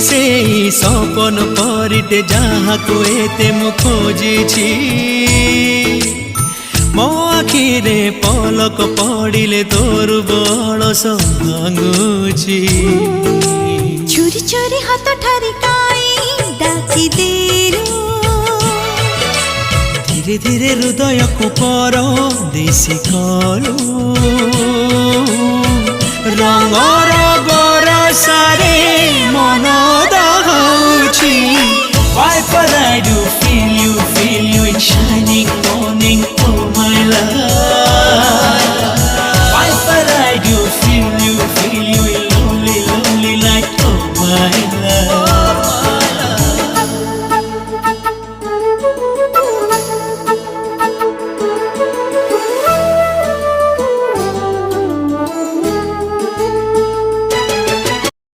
से सपन परिटे जहाँ को एते मु खोजी मो आखिरे पलक पड़िले तोर बड़स भांगुची चोरी चोरी हाथ ठारी काई डाकी देलु धीरे धीरे हृदय को पर देसी कलु रंगर